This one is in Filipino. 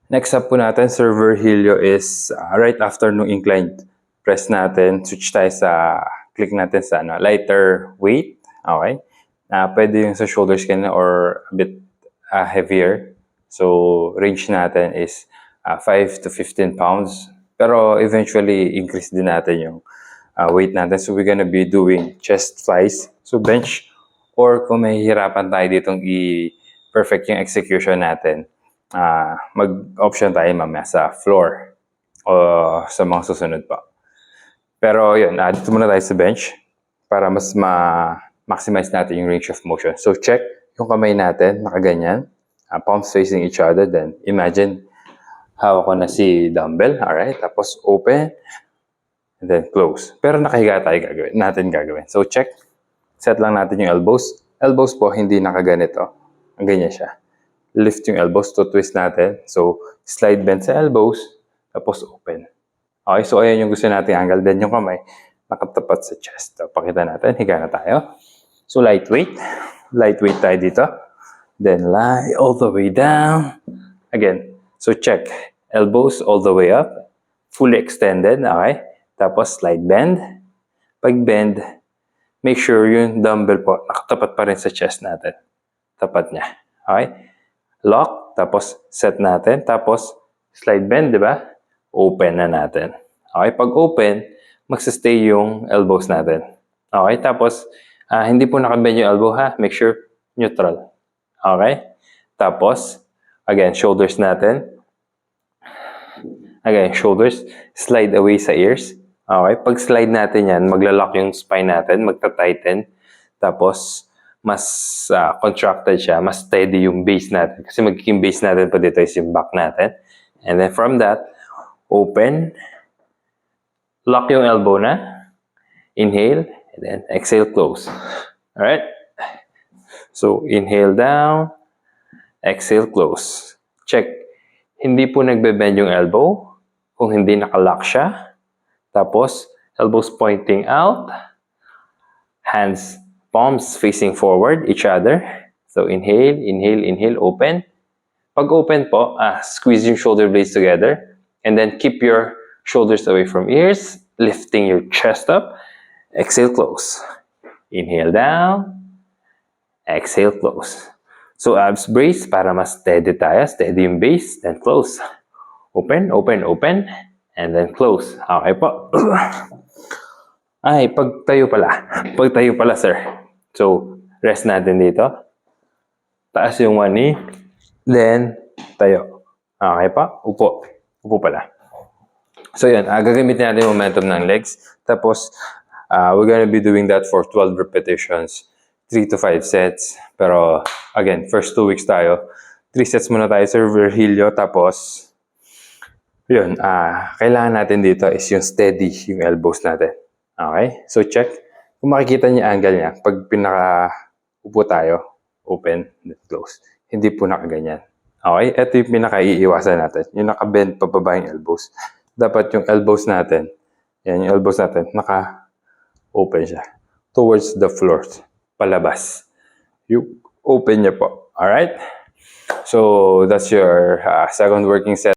Next up po natin, Sir Virgilio is right after nung inclined press natin, switch tayo sa, click natin sa lighter weight. Okay? Pwede yung sa shoulders kanina or a bit heavier. So, range natin is 5 to 15 pounds. Pero eventually, increase din natin yung weight natin. So, we're gonna be doing chest flies. So, bench. Or kung may hirapan tayo ditong i-perfect yung execution natin, mag-option tayo mamaya sa floor o sa mga susunod pa. Pero yun, dito muna tayo sa bench para mas ma-maximize natin yung range of motion. So check yung kamay natin, nakaganyan, palms facing each other. Then imagine, hawak ko na si dumbbell. Alright, tapos open, and then close. Pero nakahiga tayo gagawin. So check, set lang natin yung elbows. Elbows po, hindi nakaganito. Ang ganyan siya. Lift yung elbows to twist natin. So, slide bend sa elbows, tapos open. Okay, so ayan yung gusto natin angle. Then yung kamay, nakatapat sa chest. So, pakita natin, higa na tayo. So, lightweight. Lightweight tayo dito. Then lie all the way down. Again, so check. Elbows all the way up. Fully extended, okay? Tapos slide bend. Pag bend, make sure yung dumbbell po, nakatapat pa rin sa chest natin. Tapat niya. Okay? Lock, tapos set natin, tapos slide bend, di ba? Open na natin. Okay, pag open, magsastay yung elbows natin. Okay, tapos hindi po nakabend yung elbow ha, make sure neutral. Okay, tapos again, shoulders natin. Again, shoulders, slide away sa ears. Okay, pag slide natin yan, maglalak yung spine natin, magta-tighten. Tapos, mas contracted siya, mas steady yung base natin. Kasi magiging base natin pa dito is yung back natin. And then from that, open. Lock yung elbow na. Inhale. And then exhale, close. Alright? So, inhale down. Exhale, close. Check. Hindi po nagbe-bend yung elbow. Kung hindi nakalock siya. Tapos, elbows pointing out. Hands palms facing forward, each other. So, inhale, inhale, inhale, open. Pag open po, squeeze your shoulder blades together. And then keep your shoulders away from ears, lifting your chest up. Exhale, close. Inhale down. Exhale, close. So, abs brace para mas steady tayo. Steady yung base, then close. Open, open, open. And then close. Okay po. Ay, pagtayo pala, sir. So, rest natin dito. Taas yung one knee. Then, tayo. Okay pa? Upo. Upo pala. So, yun. Gagamitin natin yung momentum ng legs. Tapos, we're gonna be doing that for 12 repetitions. 3 to 5 sets. Pero, again, first 2 weeks tayo. 3 sets muna tayo, Sir Virgilio. Tapos, yun. Kailangan natin dito is yung steady yung elbows natin. Okay? So, check. Kung makikita niyo angle niya, pag pinaka-upo tayo, open, then close. Hindi po nakaganyan. Okay? Ito yung pinaka-iiwasan natin. Yung naka-bend pababa yung elbows. Dapat yung elbows natin, yan, yung elbows natin, naka-open siya. Towards the floor. Palabas. Yung open niya po. Alright? So, that's your second working set.